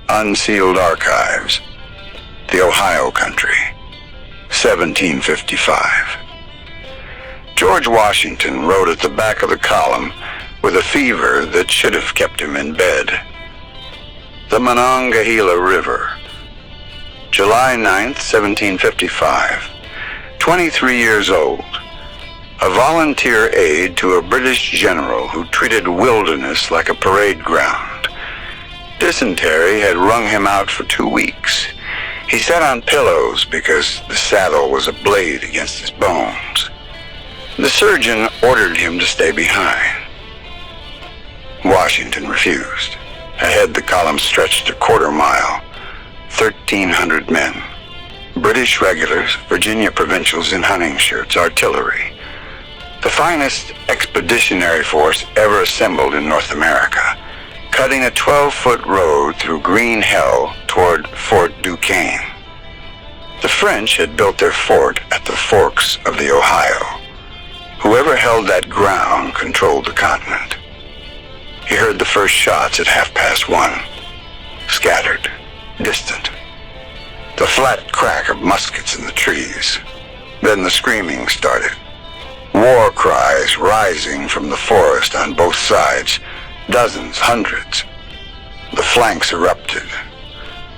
Unsealed Archives, the Ohio Country, 1755. George Washington rode at the back of the column with a fever that should have kept him in bed. The Monongahela River, July 9th, 1755. 23 years old. A volunteer aide to a British general who treated wilderness like a parade ground. Dysentery had wrung him out for 2 weeks. He sat on pillows because the saddle was a blade against his bones. The surgeon ordered him to stay behind. Washington refused. Ahead, the column stretched a quarter mile. 1,300 men. British regulars, Virginia provincials in hunting shirts, artillery. The finest expeditionary force ever assembled in North America, cutting a 12-foot road through green hell toward Fort Duquesne. The French had built their fort at the forks of the Ohio. Whoever held that ground controlled the continent. He heard the first shots at 1:30. Scattered, distant. The flat crack of muskets in the trees. Then the screaming started. War cries rising from the forest on both sides. Dozens, hundreds. The flanks erupted.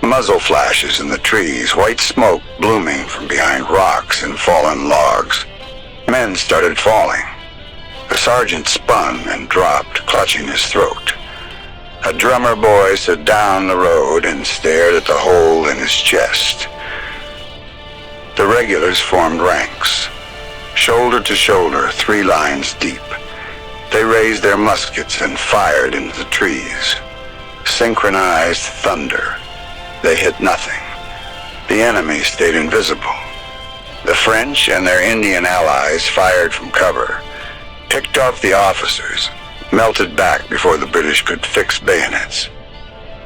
Muzzle flashes in the trees, white smoke blooming from behind rocks and fallen logs. Men started falling. The sergeant spun and dropped, clutching his throat. A drummer boy sat down the road and stared at the hole in his chest. The regulars formed ranks, shoulder to shoulder, 3 lines deep. They raised their muskets and fired into the trees. Synchronized thunder. They hit nothing. The enemy stayed invisible. The French and their Indian allies fired from cover, picked off the officers, melted back before the British could fix bayonets.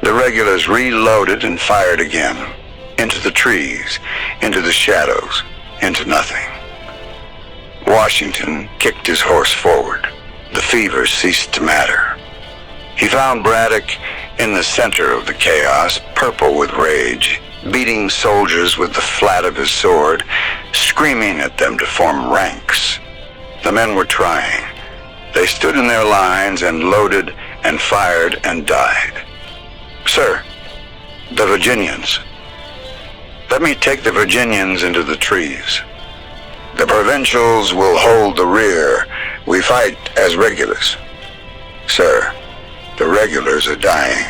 The regulars reloaded and fired again, into the trees, into the shadows, into nothing. Washington kicked his horse forward. The fever ceased to matter. He found Braddock in the center of the chaos, purple with rage, beating soldiers with the flat of his sword, screaming at them to form ranks. The men were trying. They stood in their lines and loaded and fired and died. "Sir, the Virginians. Let me take the Virginians into the trees. The provincials will hold the rear. We fight as regulars." "Sir, the regulars are dying.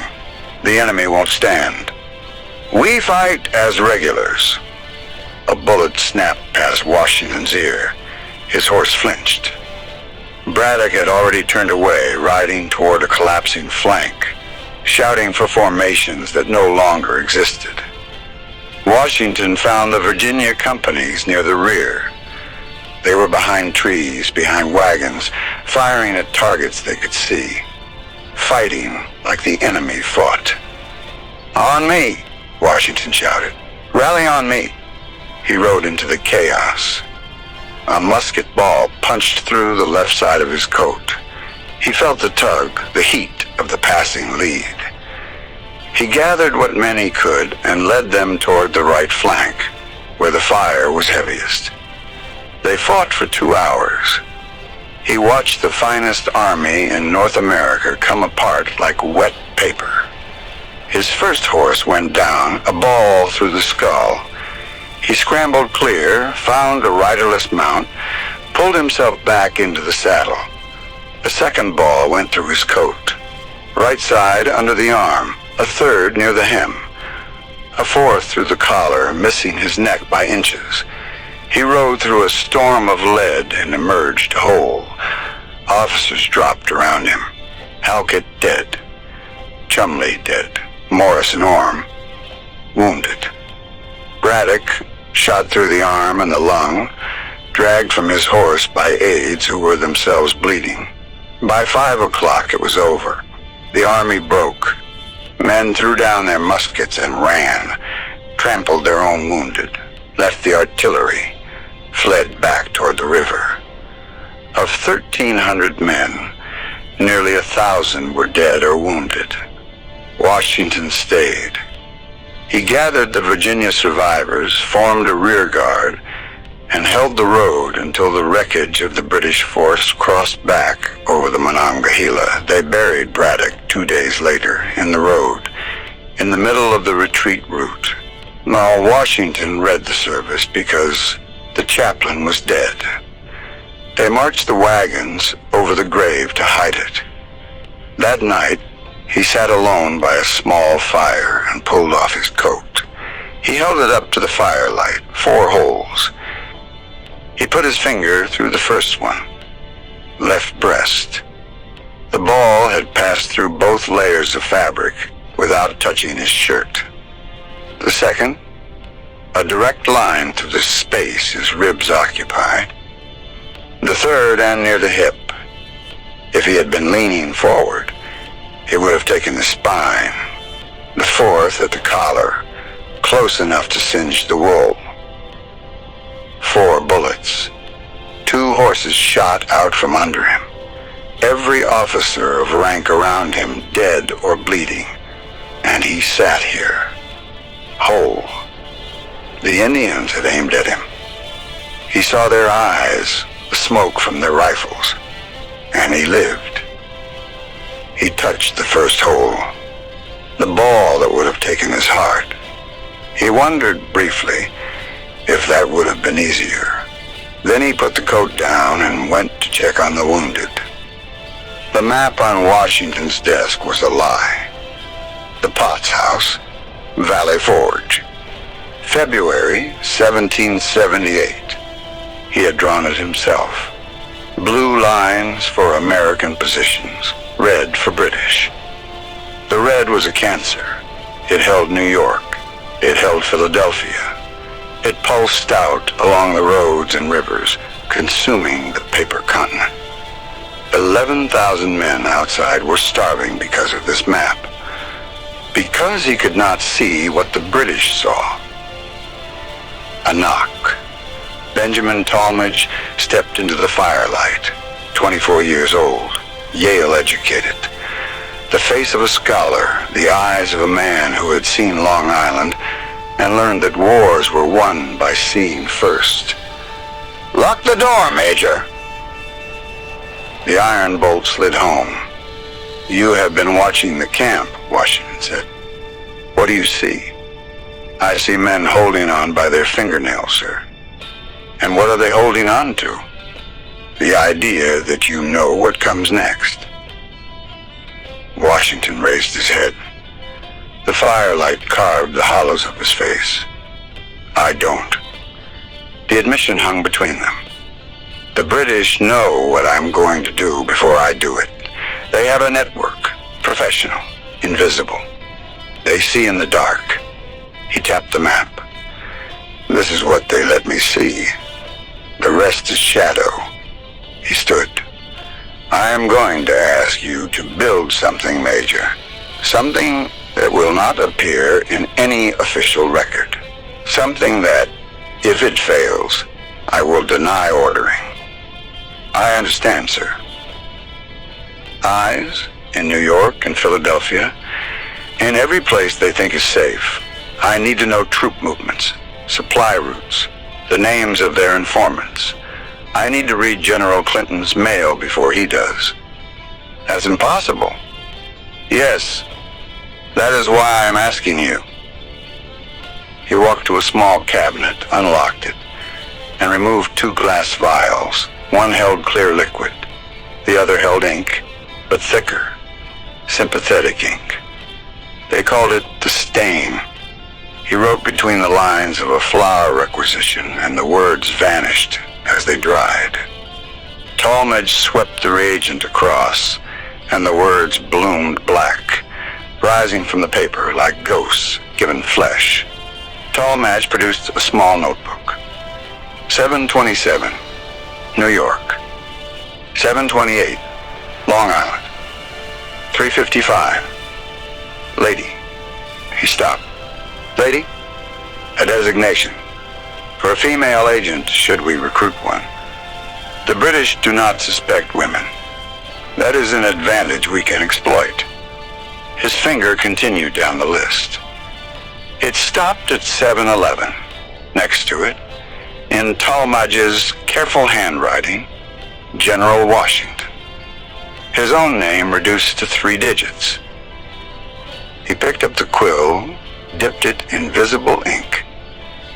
The enemy won't stand." "We fight as regulars." A bullet snapped past Washington's ear. His horse flinched. Braddock had already turned away, riding toward a collapsing flank, shouting for formations that no longer existed. Washington found the Virginia companies near the rear. They were behind trees, behind wagons, firing at targets they could see, fighting like the enemy fought. "On me!" Washington shouted. "Rally on me!" He rode into the chaos. A musket ball punched through the left side of his coat. He felt the tug, the heat of the passing lead. He gathered what men he could and led them toward the right flank, where the fire was heaviest. They fought for 2 hours. He watched the finest army in North America come apart like wet paper. His first horse went down, a ball through the skull. He scrambled clear, found a riderless mount, pulled himself back into the saddle. A second ball went through his coat. Right side under the arm, a third near the hem. A fourth through the collar, missing his neck by inches. He rode through a storm of lead and emerged whole. Officers dropped around him. Halkett dead. Chumley dead. Morris and Orme wounded. Braddock, shot through the arm and the lung, dragged from his horse by aides who were themselves bleeding. By 5 o'clock it was over. The army broke. Men threw down their muskets and ran, trampled their own wounded, left the artillery, fled back toward the river. Of 1,300 men, nearly 1,000 were dead or wounded. Washington stayed. He gathered the Virginia survivors, formed a rear guard, and held the road until the wreckage of the British force crossed back over the Monongahela. They buried Braddock 2 days later in the road, in the middle of the retreat route. Now, Washington read the service because the chaplain was dead. They marched the wagons over the grave to hide it. That night, he sat alone by a small fire and pulled off his coat. He held it up to the firelight, 4 holes. He put his finger through the first one, left breast. The ball had passed through both layers of fabric without touching his shirt. The second, a direct line through the space his ribs occupied. The third, and near the hip. If he had been leaning forward, it would have taken the spine. The fourth at the collar, close enough to singe the wool. 4 bullets. 2 horses shot out from under him. Every officer of rank around him dead or bleeding. And he sat here, whole. The Indians had aimed at him. He saw their eyes, the smoke from their rifles, and he lived. He touched the first hole, the ball that would have taken his heart. He wondered briefly if that would have been easier. Then he put the coat down and went to check on the wounded. The map on Washington's desk was a lie. The Potts House, Valley Forge, February 1778. He had drawn it himself. Blue lines for American positions, red for British. The red was a cancer. It held New York. It held Philadelphia. It pulsed out along the roads and rivers, consuming the paper continent. 11,000 men outside were starving because of this map. Because he could not see what the British saw. A knock. Benjamin Talmadge stepped into the firelight, 24 years old, Yale educated. The face of a scholar, the eyes of a man who had seen Long Island and learned that wars were won by seeing first. "Lock the door, Major." The iron bolt slid home. "You have been watching the camp," Washington said. "What do you see?" "I see men holding on by their fingernails, sir." "And what are they holding on to?" "The idea that you know what comes next." Washington raised his head. The firelight carved the hollows of his face. "I don't." The admission hung between them. "The British know what I'm going to do before I do it. They have a network, professional, invisible. They see in the dark." He tapped the map. "This is what they let me see. The rest is shadow." He stood. "I am going to ask you to build something, Major. Something that will not appear in any official record. Something that, if it fails, I will deny ordering." "I understand, sir." "Eyes in New York and Philadelphia, in every place they think is safe. I need to know troop movements, supply routes, the names of their informants. I need to read General Clinton's mail before he does." "That's impossible." "Yes. That is why I'm asking you." He walked to a small cabinet, unlocked it, and removed 2 glass vials. One held clear liquid. The other held ink, but thicker, sympathetic ink. They called it the stain. He wrote between the lines of a flower requisition, and the words vanished as they dried. Talmadge swept the reagent across, and the words bloomed black, rising from the paper like ghosts given flesh. Talmadge produced a small notebook. 727, New York. 728, Long Island. 355, lady. He stopped. "Lady, a designation. For a female agent, should we recruit one. The British do not suspect women. That is an advantage we can exploit." His finger continued down the list. It stopped at 7-Eleven. Next to it, in Talmadge's careful handwriting, General Washington. His own name reduced to 3 digits. He picked up the quill, dipped it in visible ink,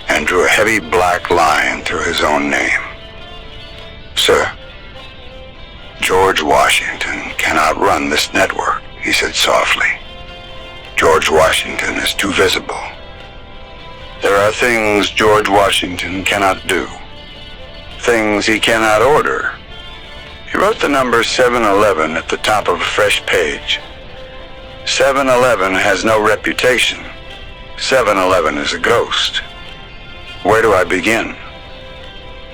and drew a heavy black line through his own name. Sir, George Washington cannot run this network, he said softly. George Washington is too visible. There are things George Washington cannot do, things he cannot order. He wrote the number 7-Eleven at the top of a fresh page. 7-Eleven has no reputation. 7-Eleven is a ghost. Where do I begin?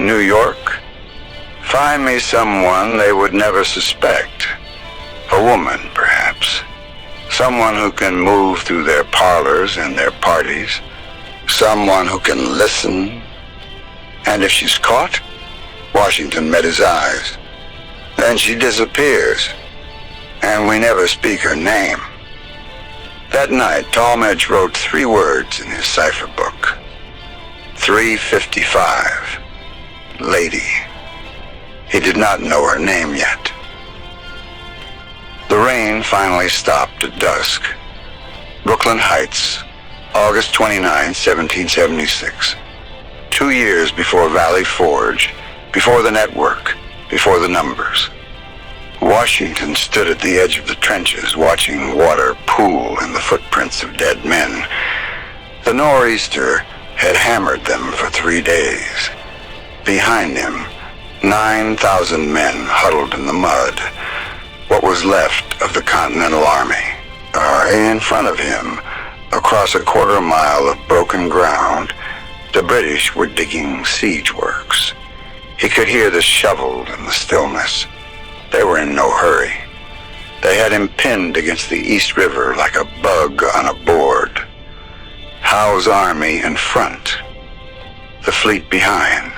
New York? Find me someone they would never suspect. A woman, perhaps. Someone who can move through their parlors and their parties. Someone who can listen. And if she's caught, Washington met his eyes. Then she disappears, and we never speak her name. That night, Talmadge wrote 3 words in his cipher book. 355. Lady. He did not know her name yet. The rain finally stopped at dusk. Brooklyn Heights, August 29, 1776. 2 years before Valley Forge, before the network, before the numbers. Washington stood at the edge of the trenches, watching water pool in the footprints of dead men. The nor'easter had hammered them for 3 days. Behind him, 9,000 men huddled in the mud, what was left of the Continental Army. In front of him, across a quarter-mile of broken ground, the British were digging siege works. He could hear the shovel in the stillness. They were in no hurry. They had him pinned against the East River like a bug on a board. Howe's army in front, the fleet behind.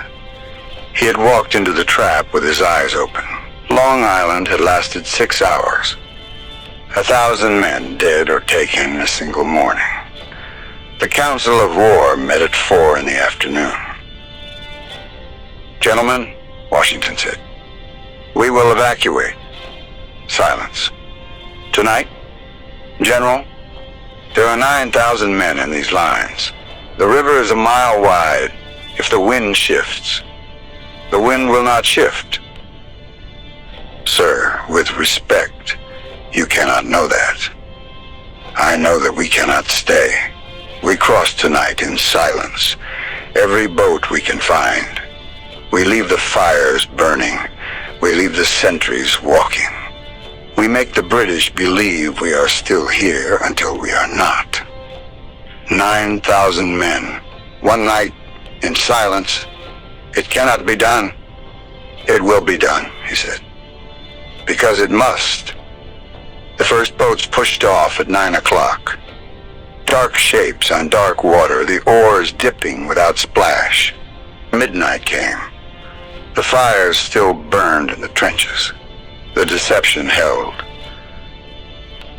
He had walked into the trap with his eyes open. Long Island had lasted 6 hours. 1,000 men dead or taken in a single morning. The Council of War met at 4 in the afternoon. Gentlemen, Washington said, we will evacuate. Silence. Tonight, General, there are 9,000 men in these lines. The river is a mile wide. If the wind shifts, the wind will not shift. Sir, with respect, you cannot know that. I know that we cannot stay. We cross tonight in silence. Every boat we can find. We leave the fires burning. We leave the sentries walking. We make the British believe we are still here until we are not. 9,000 men, one night, in silence. It cannot be done. It will be done, he said. Because it must. The first boats pushed off at 9 o'clock. Dark shapes on dark water, the oars dipping without splash. Midnight came. The fires still burned in the trenches. The deception held.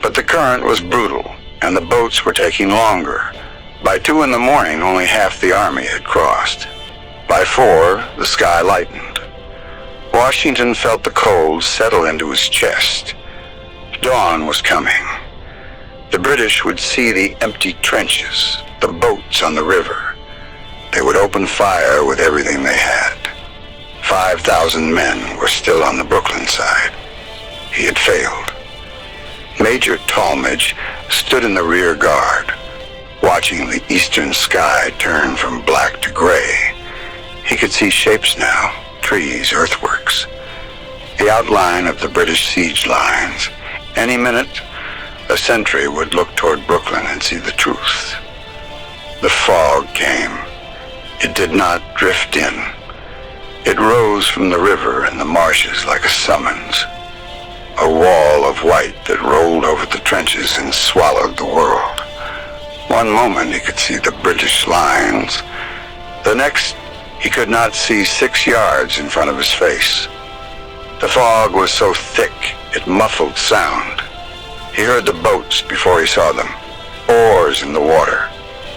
But the current was brutal, and the boats were taking longer. By 2 in the morning, only half the army had crossed. By 4, the sky lightened. Washington felt the cold settle into his chest. Dawn was coming. The British would see the empty trenches, the boats on the river. They would open fire with everything they had. 5,000 men were still on the Brooklyn side. He had failed. Major Talmadge stood in the rear guard, watching the eastern sky turn from black to gray. He could see shapes now, trees, earthworks. The outline of the British siege lines. Any minute, a sentry would look toward Brooklyn and see the truth. The fog came. It did not drift in. It rose from the river and the marshes like a summons. A wall of white that rolled over the trenches and swallowed the world. One moment he could see the British lines. The next, he could not see 6 yards in front of his face. The fog was so thick it muffled sound. He heard the boats before he saw them. Oars in the water.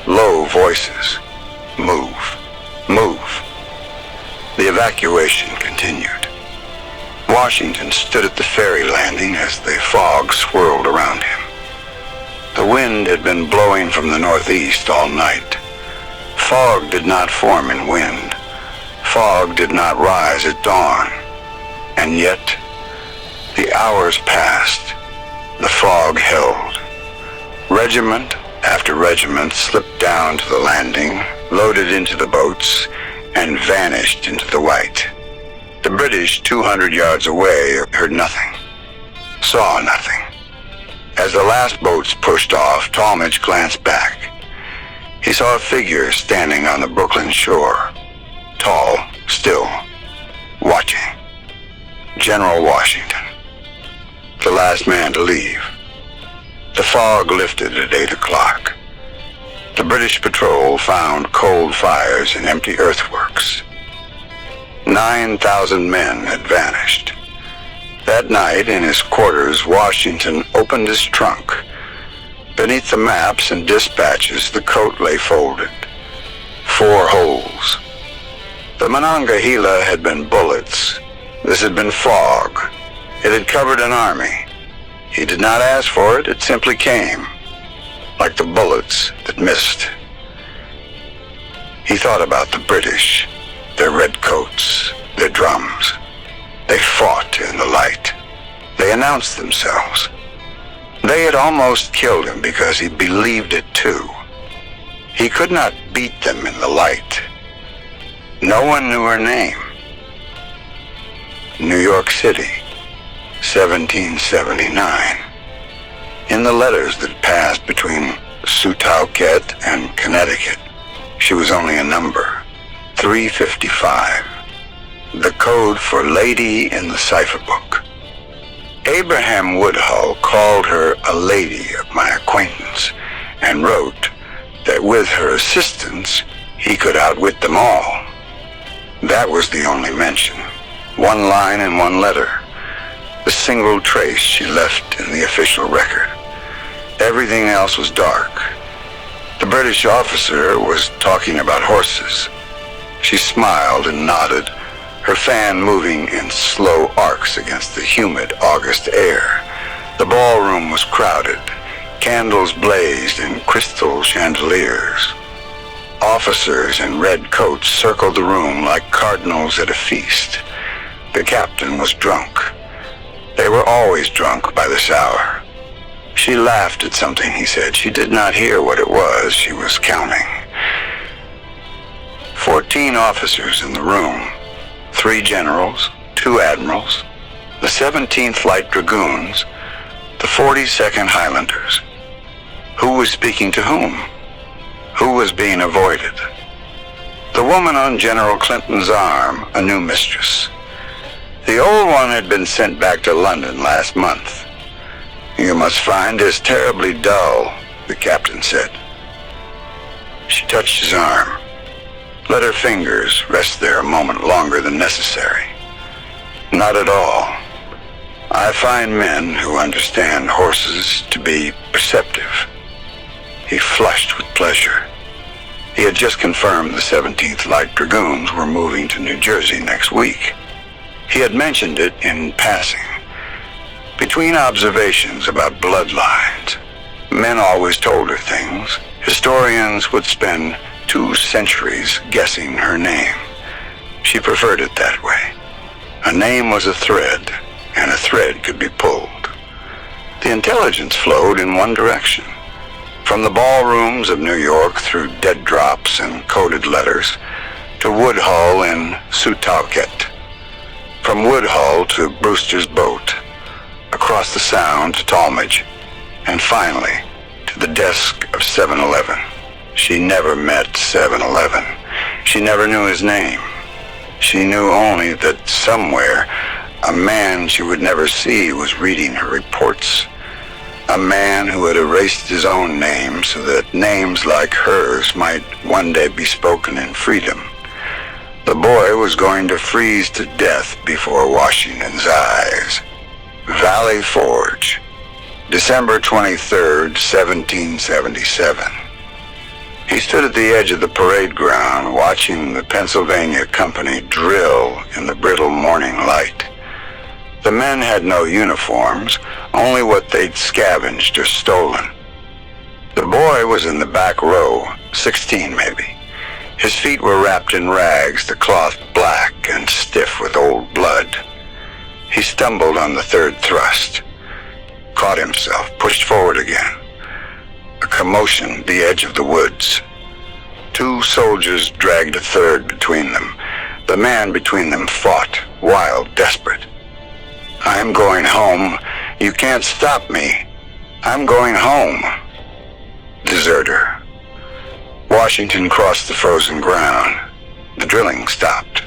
Low voices. Move. Move. The evacuation continued. Washington stood at the ferry landing as the fog swirled around him. The wind had been blowing from the northeast all night. Fog did not form in wind. Fog did not rise at dawn. And yet, the hours passed. The fog held. Regiment after regiment slipped down to the landing, loaded into the boats, and vanished into the white. The British 200 yards away heard nothing, saw nothing. As the last boats pushed off, Talmadge glanced back. He saw a figure standing on the Brooklyn shore, tall, still, watching. General Washington, the last man to leave. The fog lifted at 8 o'clock. The British patrol found cold fires and empty earthworks. 9,000 men had vanished. That night, in his quarters, Washington opened his trunk. Beneath the maps and dispatches, the coat lay folded. 4 holes. The Monongahela had been bullets. This had been fog. It had covered an army. He did not ask for it, it simply came, like the bullets that missed. He thought about the British, their red coats, their drums. They fought in the light. They announced themselves. They had almost killed him because he believed it too. He could not beat them in the light. No one knew her name. New York City, 1779. In the letters that passed between Setauket and Connecticut, she was only a number, 355. The code for lady in the cipher book. Abraham Woodhull called her a lady of my acquaintance and wrote that with her assistance he could outwit them all. That was the only mention. 1 line and 1 letter. The single trace she left in the official record. Everything else was dark. The British officer was talking about horses. She smiled and nodded, her fan moving in slow arcs against the humid August air. The ballroom was crowded. Candles blazed in crystal chandeliers. Officers in red coats circled the room like cardinals at a feast. The captain was drunk. They were always drunk by this hour. She laughed at something he said. She did not hear what it was. She was counting. 14 officers in the room. 3 generals, 2 admirals, the 17th Light Dragoons, the 42nd Highlanders. Who was speaking to whom? Who was being avoided? The woman on General Clinton's arm, a new mistress. The old one had been sent back to London last month. You must find this terribly dull, the captain said. She touched his arm. Let her fingers rest there a moment longer than necessary. Not at all. I find men who understand horses to be perceptive. He flushed with pleasure. He had just confirmed the 17th Light Dragoons were moving to New Jersey next week. He had mentioned it in passing. Between observations about bloodlines, men always told her things. Historians would spend 2 centuries guessing her name. She preferred it that way. A name was a thread, and a thread could be pulled. The intelligence flowed in one direction. From the ballrooms of New York through dead drops and coded letters to Woodhull in Setauket. From Woodhull to Brewster's boat. Across the Sound to Talmadge. And finally to the desk of 7-Eleven. She never met 7-Eleven. She never knew his name. She knew only that somewhere a man she would never see was reading her reports. A man who had erased his own name so that names like hers might one day be spoken in freedom. The boy was going to freeze to death before Washington's eyes. Valley Forge. December 23rd, 1777. He stood at the edge of the parade ground watching the Pennsylvania Company drill in the brittle morning light. The men had no uniforms, only what they'd scavenged or stolen. The boy was in the back row, 16 maybe. His feet were wrapped in rags, the cloth black and stiff with old blood. He stumbled on the third thrust, caught himself, pushed forward again. A commotion at the edge of the woods. Two soldiers dragged a third between them. The man between them fought, wild, desperate. "I'm going home. You can't stop me. I'm going home." Deserter. Washington crossed the frozen ground. The drilling stopped.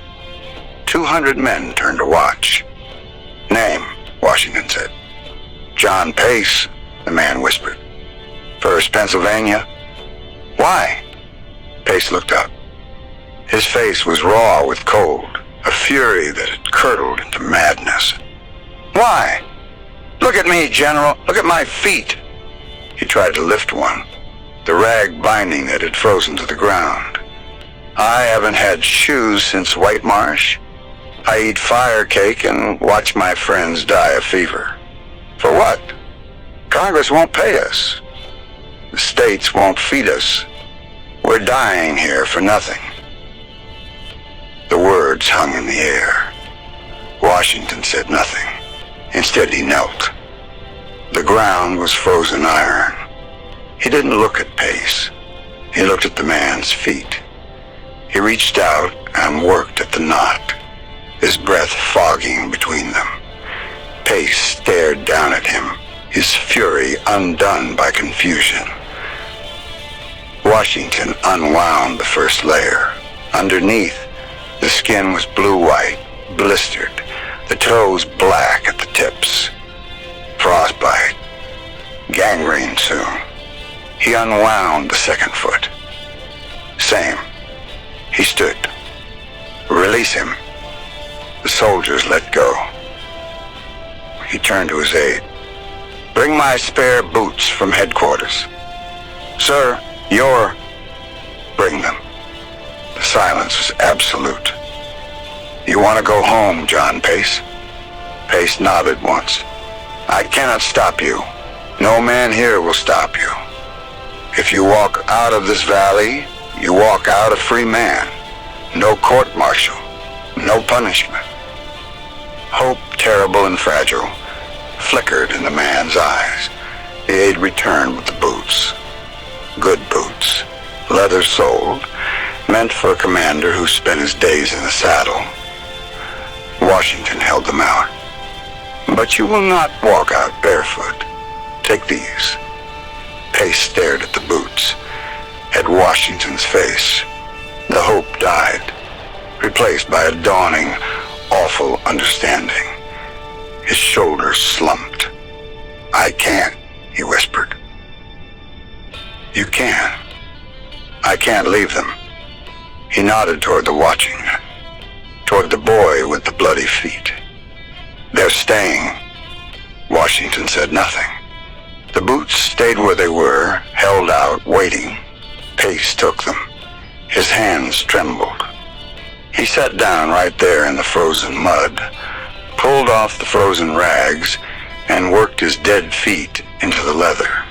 200 men turned to watch. "Name," Washington said. "John Pace," the man whispered. "First Pennsylvania?" "Why?" Pace looked up. His face was raw with cold, a fury that had curdled into madness. "Why? Look at me, General. Look at my feet." He tried to lift one, the rag binding that had frozen to the ground. "I haven't had shoes since White Marsh. I eat fire cake and watch my friends die of fever. For what? Congress won't pay us. The states won't feed us. We're dying here for nothing." The words hung in the air. Washington said nothing. Instead, he knelt. The ground was frozen iron. He didn't look at Pace. He looked at the man's feet. He reached out and worked at the knot, his breath fogging between them. Pace stared down at him, his fury undone by confusion. Washington unwound the first layer. Underneath, the skin was blue-white, blistered, the toes black at the tips. Frostbite. Gangrene soon. He unwound the second foot. Same. He stood. "Release him." The soldiers let go. He turned to his aide. "Bring my spare boots from headquarters." "Sir, you're..." "Bring them." The silence was absolute. "You want to go home, John Pace?" Pace nodded once. "I cannot stop you. No man here will stop you. If you walk out of this valley, you walk out a free man. No court-martial, no punishment." Hope, terrible and fragile, flickered in the man's eyes. The aide returned with the boots. Good boots, leather-soled, meant for a commander who spent his days in the saddle. Washington held them out. "But you will not walk out barefoot. Take these." Pace stared at the boots, at Washington's face. The hope died, replaced by a dawning, awful understanding. His shoulders slumped. "I can't," he whispered. "You can. I can't leave them." He nodded toward the watching men, toward the boy with the bloody feet. "They're staying." Washington said nothing. The boots stayed where they were, held out, waiting. Pace took them. His hands trembled. He sat down right there in the frozen mud, pulled off the frozen rags, and worked his dead feet into the leather.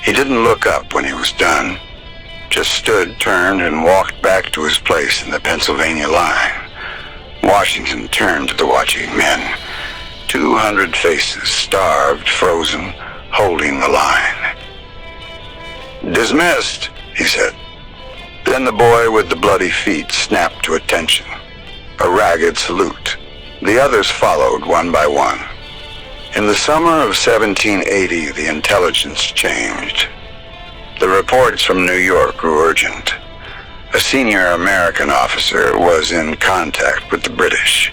He didn't look up when he was done, just stood, turned, and walked back to his place in the Pennsylvania line. Washington turned to the watching men. 200 faces, starved, frozen, holding the line. "Dismissed," he said. Then the boy with the bloody feet snapped to attention. A ragged salute. The others followed one by one. In the summer of 1780, the intelligence changed. The reports from New York grew urgent. A senior American officer was in contact with the British.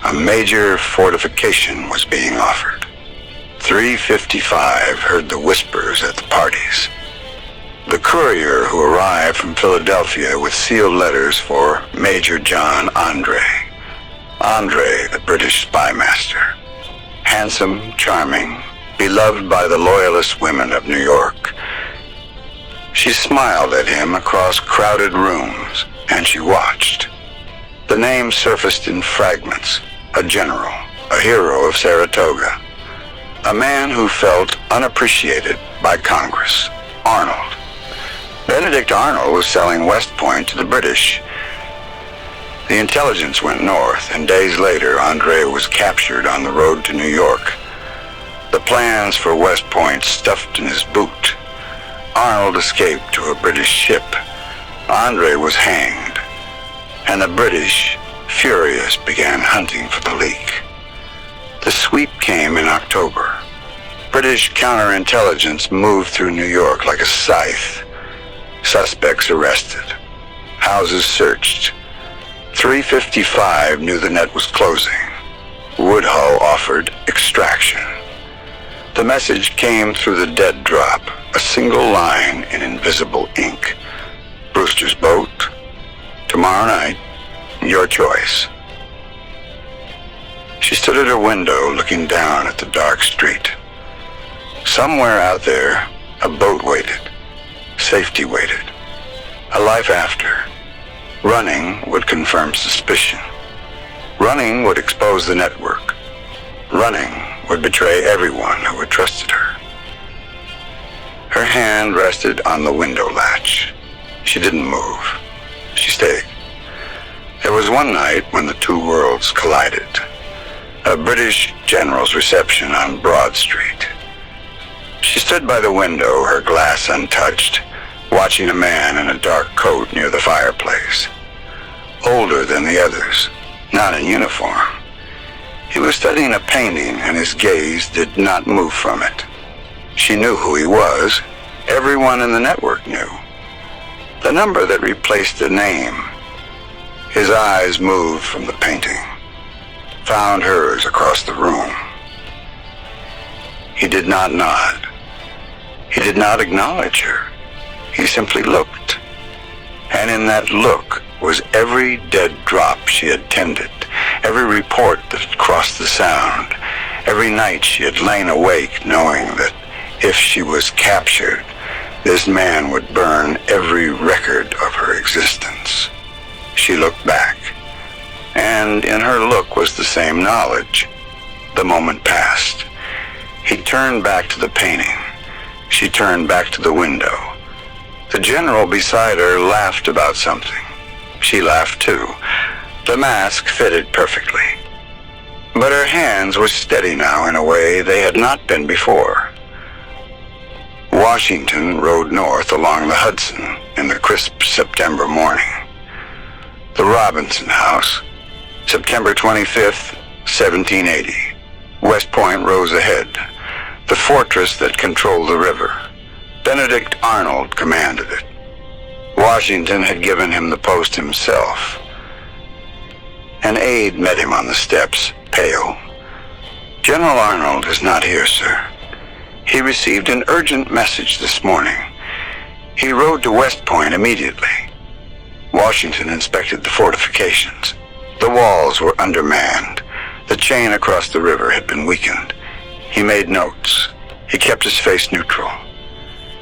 A major fortification was being offered. 355 heard the whispers at the parties. The courier who arrived from Philadelphia with sealed letters for Major John Andre. Andre, the British spy master. Handsome, charming, beloved by the loyalist women of New York. She smiled at him across crowded rooms, and she watched. The name surfaced in fragments. A general, a hero of Saratoga. A man who felt unappreciated by Congress. Arnold. Benedict Arnold was selling West Point to the British. The intelligence went north, and days later, Andre was captured on the road to New York. The plans for West Point stuffed in his boot. Arnold escaped to a British ship. Andre was hanged, and the British, furious, began hunting for the leak. The sweep came in October. British counterintelligence moved through New York like a scythe. Suspects arrested. Houses searched. 355 knew the net was closing. Woodhull offered extraction. The message came through the dead drop, a single line in invisible ink. Brewster's boat. Tomorrow night, your choice. She stood at her window looking down at the dark street. Somewhere out there, a boat waited. Safety waited. A life after. Running would confirm suspicion. Running would expose the network. Running would betray everyone who had trusted her. Her hand rested on the window latch. She didn't move. She stayed. There was one night when the two worlds collided. A British general's reception on Broad Street. She stood by the window, her glass untouched, watching a man in a dark coat near the fireplace. Older than the others, not in uniform. He was studying a painting, and his gaze did not move from it. She knew who he was. Everyone in the network knew. The number that replaced the name. His eyes moved from the painting, found hers across the room. He did not nod. He did not acknowledge her. He simply looked. And in that look was every dead drop she had tended, every report that had crossed the sound, every night she had lain awake knowing that if she was captured, this man would burn every record of her existence. She looked back, and in her look was the same knowledge. The moment passed. He turned back to the painting. She turned back to the window. The general beside her laughed about something. She laughed too. The mask fitted perfectly. But her hands were steady now in a way they had not been before. Washington rode north along the Hudson in the crisp September morning. The Robinson House, September 25th, 1780. West Point rose ahead, the fortress that controlled the river. Benedict Arnold commanded it. Washington had given him the post himself. An aide met him on the steps, pale. "General Arnold is not here, sir. He received an urgent message this morning. He rode to West Point immediately." Washington inspected the fortifications. The walls were undermanned. The chain across the river had been weakened. He made notes. He kept his face neutral.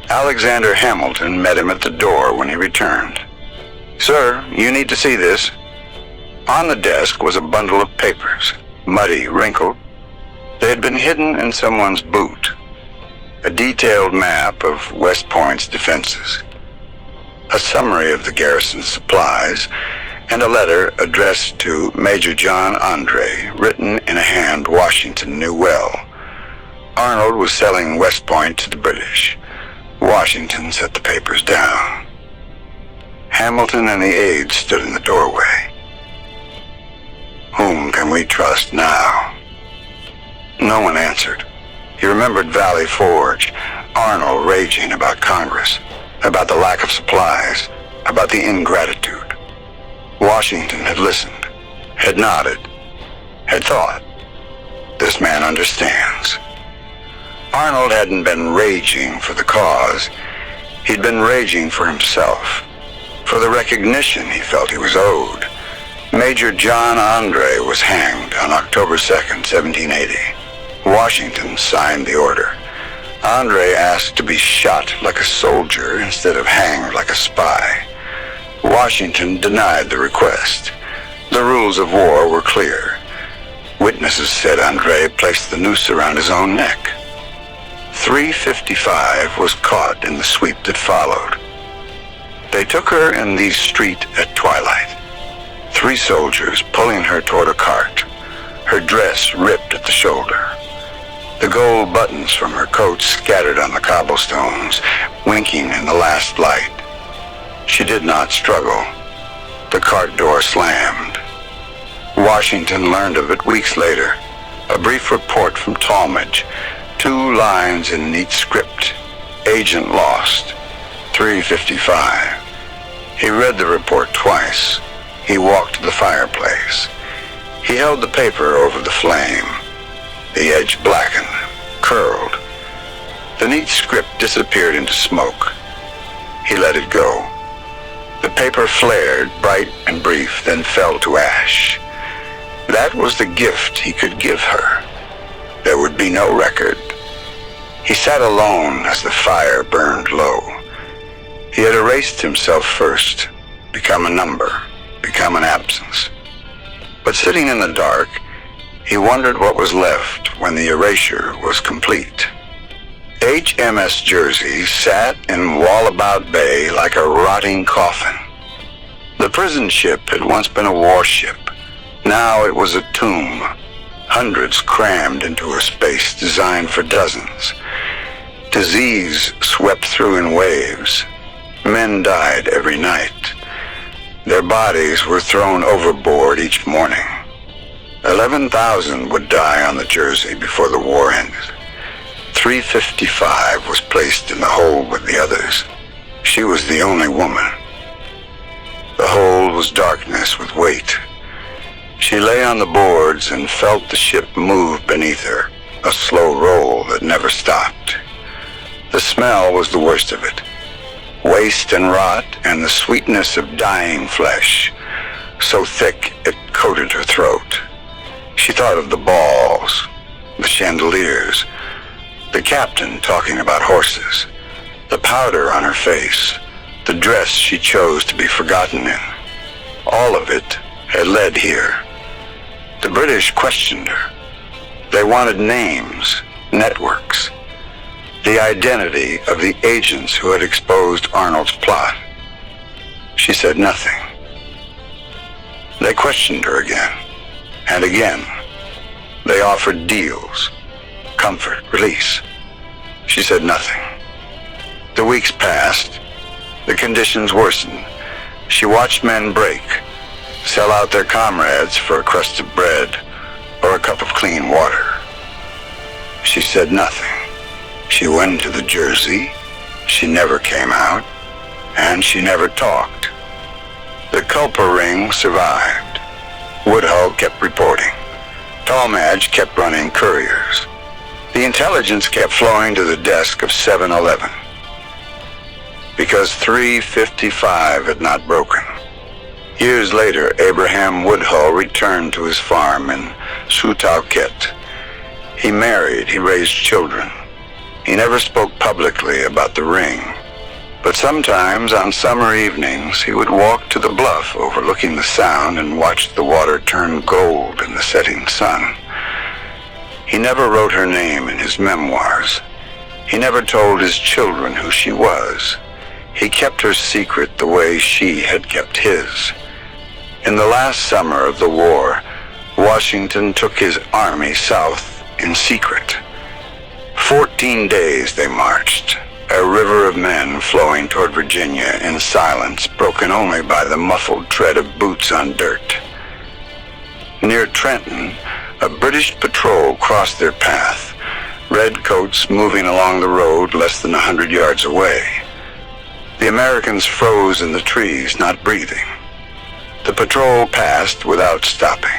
Alexander Hamilton met him at the door when he returned. "Sir, you need to see this." On the desk was a bundle of papers, muddy, wrinkled. They had been hidden in someone's boot. A detailed map of West Point's defenses, a summary of the garrison's supplies, and a letter addressed to Major John Andre, written in a hand Washington knew well. Arnold was selling West Point to the British. Washington set the papers down. Hamilton and the aide stood in the doorway. Whom can we trust now? No one answered. He remembered Valley Forge, Arnold raging about Congress, about the lack of supplies, about the ingratitude. Washington had listened, had nodded, had thought, this man understands. Arnold hadn't been raging for the cause. He'd been raging for himself, for the recognition he felt he was owed. Major John Andre was hanged on October 2nd, 1780. Washington signed the order. Andre asked to be shot like a soldier instead of hanged like a spy. Washington denied the request. The rules of war were clear. Witnesses said Andre placed the noose around his own neck. 355 was caught in the sweep that followed. They took her in the street at twilight. 3 soldiers pulling her toward a cart, her dress ripped at the shoulder. The gold buttons from her coat scattered on the cobblestones, winking in the last light. She did not struggle. The cart door slammed. Washington learned of it weeks later. A brief report from Talmadge, 2 lines in neat script. Agent lost. 355. He read the report twice. He walked to the fireplace. He held the paper over the flame. The edge blackened, curled. The neat script disappeared into smoke. He let it go. The paper flared, bright and brief, then fell to ash. That was the gift he could give her. There would be no record. He sat alone as the fire burned low. He had erased himself first, become a number, become an absence. But sitting in the dark, he wondered what was left when the erasure was complete. HMS Jersey sat in Wallabout Bay like a rotting coffin. The prison ship had once been a warship. Now it was a tomb, hundreds crammed into a space designed for dozens. Disease swept through in waves. Men died every night. Their bodies were thrown overboard each morning. 11,000 would die on the Jersey before the war ended. 355 was placed in the hold with the others. She was the only woman. The hold was darkness with weight. She lay on the boards and felt the ship move beneath her, a slow roll that never stopped. The smell was the worst of it. Waste and rot and the sweetness of dying flesh, so thick it coated her throat. She thought of the balls, the chandeliers, the captain talking about horses, the powder on her face, the dress she chose to be forgotten in. All of it had led here. The British questioned her. They wanted names, networks, the identity of the agents who had exposed Arnold's plot. She said nothing. They questioned her again and again. They offered deals, comfort, release. She said nothing. The weeks passed. The conditions worsened. She watched men break, sell out their comrades for a crust of bread or a cup of clean water. She said nothing. She went to the Jersey. She never came out, and she never talked. The Culper ring survived. Woodhull kept reporting. Talmadge kept running couriers. The intelligence kept flowing to the desk of 7-Eleven. Because 355 had not broken. Years later, Abraham Woodhull returned to his farm in Soutauquet. He married, he raised children. He never spoke publicly about the ring, but sometimes on summer evenings he would walk to the bluff overlooking the Sound and watch the water turn gold in the setting sun. He never wrote her name in his memoirs. He never told his children who she was. He kept her secret the way she had kept his. In the last summer of the war, Washington took his army south in secret. 14 days they marched, a river of men flowing toward Virginia in silence, broken only by the muffled tread of boots on dirt. Near Trenton, a British patrol crossed their path, redcoats moving along the road less than 100 yards away. The Americans froze in the trees, not breathing. The patrol passed without stopping.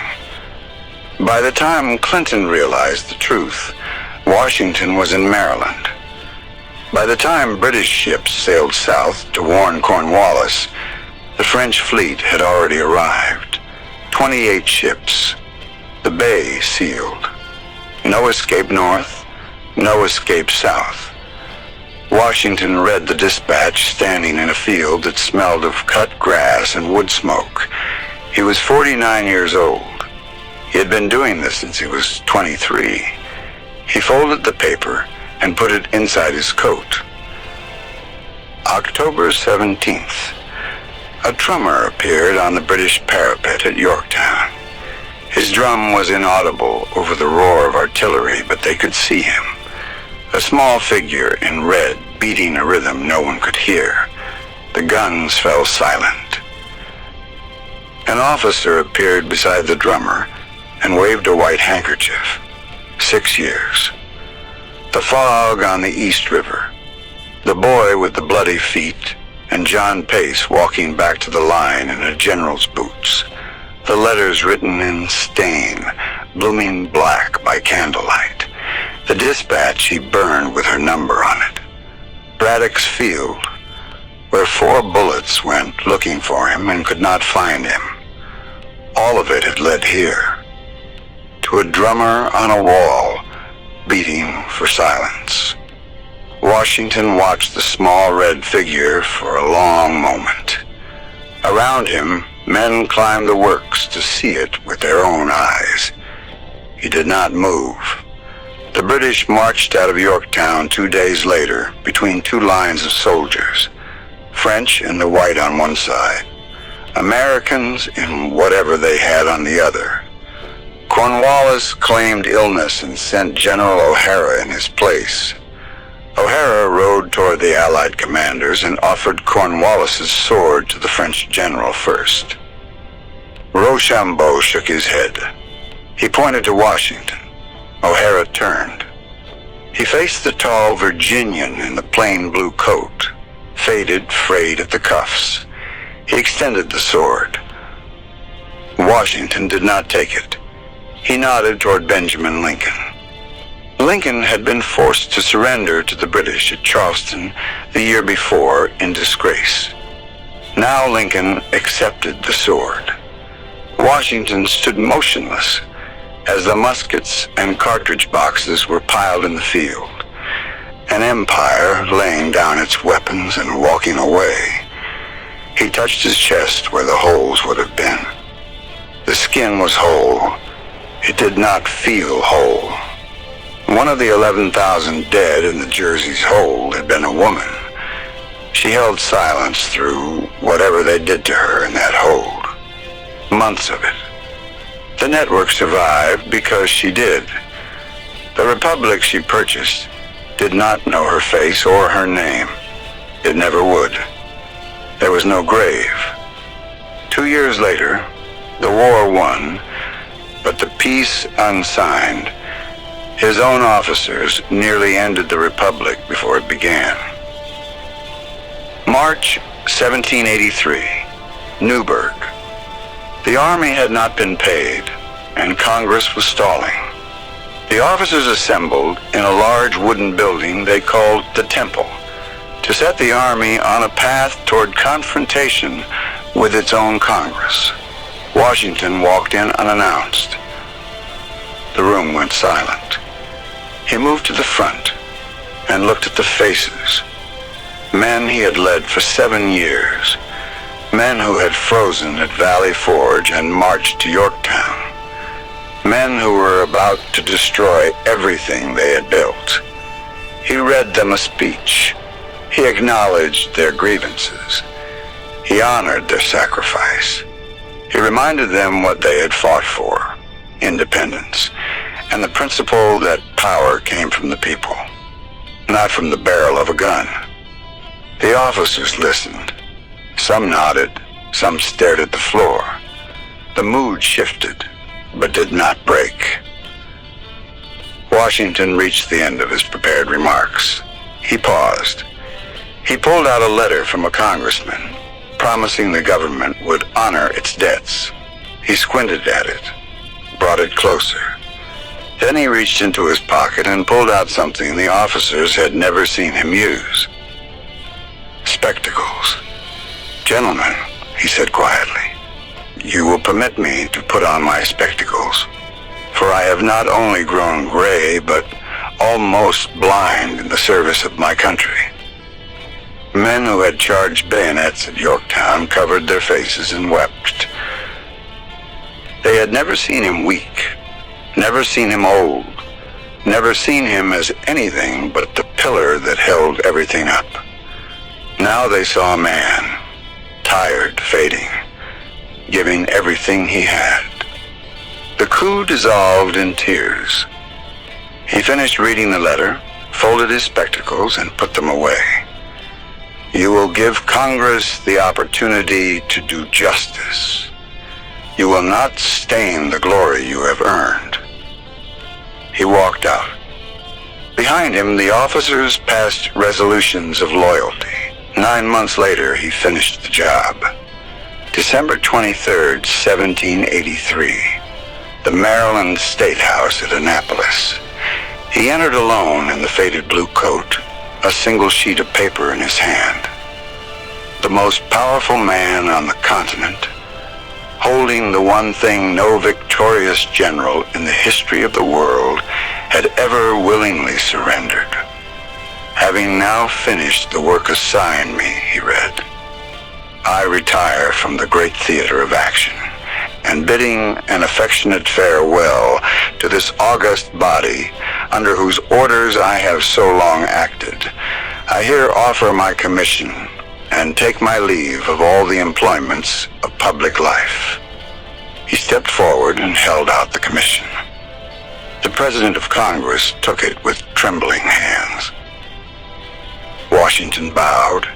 By the time Clinton realized the truth, Washington was in Maryland. By the time British ships sailed south to warn Cornwallis, the French fleet had already arrived. 28 ships. The bay sealed. No escape north, no escape south. Washington read the dispatch standing in a field that smelled of cut grass and wood smoke. He was 49 years old. He had been doing this since he was 23. He folded the paper and put it inside his coat. October 17th. A drummer appeared on the British parapet at Yorktown. His drum was inaudible over the roar of artillery, but they could see him. A small figure in red beating a rhythm no one could hear. The guns fell silent. An officer appeared beside the drummer and waved a white handkerchief. 6 years. The fog on the East River. The boy with the bloody feet, and John Pace walking back to the line in a general's boots. The letters written in stain, blooming black by candlelight. The dispatch he burned with her number on it. Braddock's field, where 4 bullets went looking for him and could not find him. All of it had led here, to a drummer on a wall, beating for silence. Washington watched the small red figure for a long moment. Around him, men climbed the works to see it with their own eyes. He did not move. The British marched out of Yorktown 2 days later between 2 lines of soldiers, French and the white on one side, Americans in whatever they had on the other. Cornwallis claimed illness and sent General O'Hara in his place. O'Hara rode toward the Allied commanders and offered Cornwallis's sword to the French general first. Rochambeau shook his head. He pointed to Washington. O'Hara turned. He faced the tall Virginian in the plain blue coat, faded, frayed at the cuffs. He extended the sword. Washington did not take it. He nodded toward Benjamin Lincoln. Lincoln had been forced to surrender to the British at Charleston the year before in disgrace. Now Lincoln accepted the sword. Washington stood motionless as the muskets and cartridge boxes were piled in the field. An empire laying down its weapons and walking away. He touched his chest where the holes would have been. The skin was whole. It did not feel whole. One of the 11,000 dead in the Jersey's hold had been a woman. She held silence through whatever they did to her in that hold. Months of it. The network survived because she did. The republic she purchased did not know her face or her name. It never would. There was no grave. 2 years later, the war won, but the peace unsigned. His own officers nearly ended the republic before it began. March 1783, Newburgh. The army had not been paid, and Congress was stalling. The officers assembled in a large wooden building they called the Temple to set the army on a path toward confrontation with its own Congress. Washington walked in unannounced. The room went silent. He moved to the front and looked at the faces. Men he had led for 7 years. Men who had frozen at Valley Forge and marched to Yorktown. Men who were about to destroy everything they had built. He read them a speech. He acknowledged their grievances. He honored their sacrifice. He reminded them what they had fought for, independence, and the principle that power came from the people, not from the barrel of a gun. The officers listened. Some nodded, some stared at the floor. The mood shifted, but did not break. Washington reached the end of his prepared remarks. He paused. He pulled out a letter from a congressman, promising the government would honor its debts. He squinted at it, brought it closer. Then he reached into his pocket and pulled out something the officers had never seen him use. Spectacles. "Gentlemen," he said quietly, "you will permit me to put on my spectacles." for I have not only grown gray, but almost blind in the service of my country. Men who had charged bayonets at Yorktown covered their faces and wept. They had never seen him weak, never seen him old, never seen him as anything but the pillar that held everything up. Now they saw a man, tired, fading, giving everything he had. The crew dissolved in tears. He finished reading the letter, folded his spectacles, and put them away. You will give Congress the opportunity to do justice. You will not stain the glory you have earned. He walked out. Behind him, the officers passed resolutions of loyalty. 9 months later, he finished the job. December 23rd, 1783. The Maryland State House at Annapolis. He entered alone in the faded blue coat, a single sheet of paper in his hand. The most powerful man on the continent, holding the one thing no victorious general in the history of the world had ever willingly surrendered. Having now finished the work assigned me, he read, I retire from the great theater of action, and bidding an affectionate farewell to this august body under whose orders I have so long acted, I here offer my commission and take my leave of all the employments of public life. He stepped forward and held out the commission. The President of Congress took it with trembling hands. Washington bowed.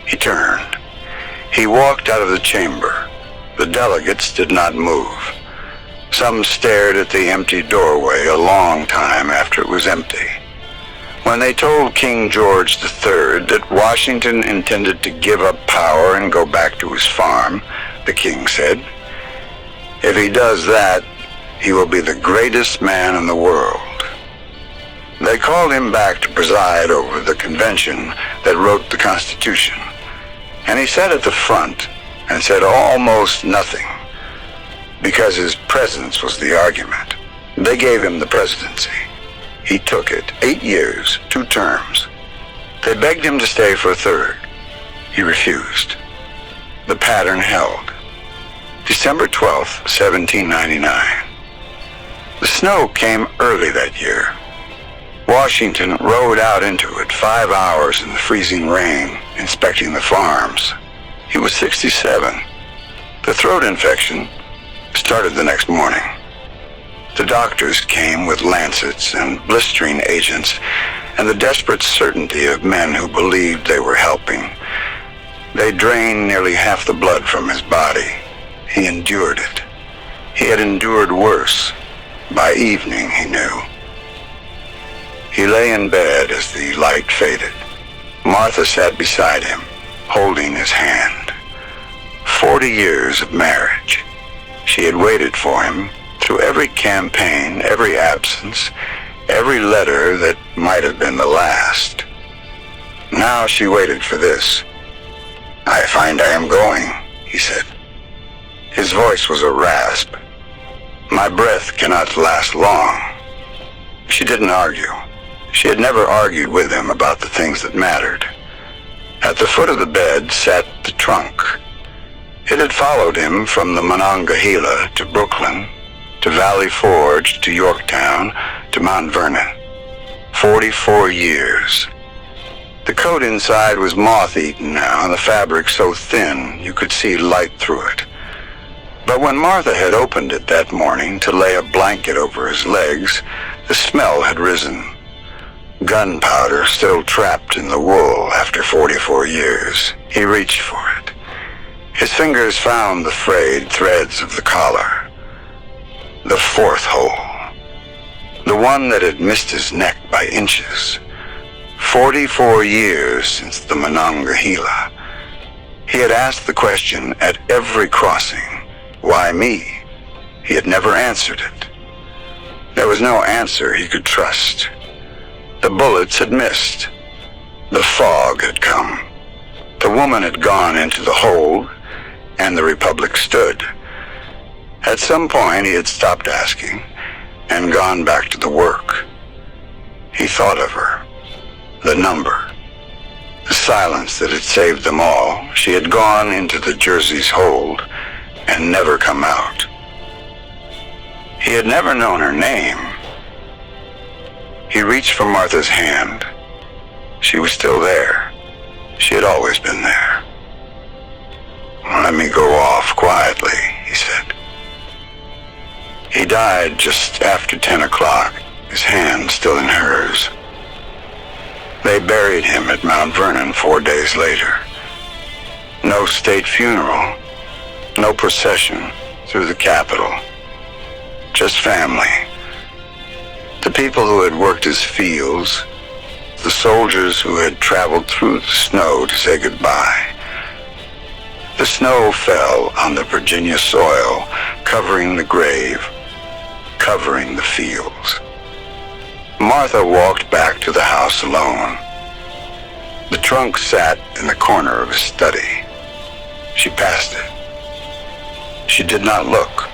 He turned. He walked out of the chamber. The delegates did not move. Some stared at the empty doorway a long time after it was empty. When they told King George III that Washington intended to give up power and go back to his farm, the king said, if he does that, he will be the greatest man in the world. They called him back to preside over the convention that wrote the Constitution, and he sat at the front and said almost nothing, because his presence was the argument. They gave him the presidency. He took it. 8 years, 2 terms. They begged him to stay for a third. He refused. The pattern held. December 12th, 1799. The snow came early that year. Washington rode out into it 5 hours in the freezing rain, inspecting the farms. He was 67. The throat infection started the next morning. The doctors came with lancets and blistering agents, and the desperate certainty of men who believed they were helping. They drained nearly half the blood from his body. He endured it. He had endured worse. By evening, he knew. He lay in bed as the light faded. Martha sat beside him, holding his hand. 40 years of marriage. She had waited for him through every campaign, every absence, every letter that might have been the last. Now she waited for this. I find I am going, he said. His voice was a rasp. My breath cannot last long. She didn't argue. She had never argued with him about the things that mattered. At the foot of the bed sat the trunk. It had followed him from the Monongahela to Brooklyn, to Valley Forge, to Yorktown, to Mount Vernon. 44 years. The coat inside was moth-eaten now, and the fabric so thin you could see light through it. But when Martha had opened it that morning to lay a blanket over his legs, the smell had risen. Gunpowder still trapped in the wool after 44 years. He reached for it. His fingers found the frayed threads of the collar. The fourth hole. The one that had missed his neck by inches. 44 years since the Monongahela. He had asked the question at every crossing, why me? He had never answered it. There was no answer he could trust. The bullets had missed. The fog had come. The woman had gone into the hold, and the Republic stood. At some point he had stopped asking, and gone back to the work. He thought of her, the number, the silence that had saved them all. She had gone into the Jersey's hold and never come out. He had never known her name. He reached for Martha's hand. She was still there. She had always been there. "Let me go off quietly," he said. He died just after 10 o'clock, his hand still in hers. They buried him at Mount Vernon 4 days later. No state funeral, no procession through the Capitol. Just family. The people who had worked his fields, the soldiers who had traveled through the snow to say goodbye. The snow fell on the Virginia soil, covering the grave, covering the fields. Martha walked back to the house alone. The trunk sat in the corner of his study. She passed it. She did not look.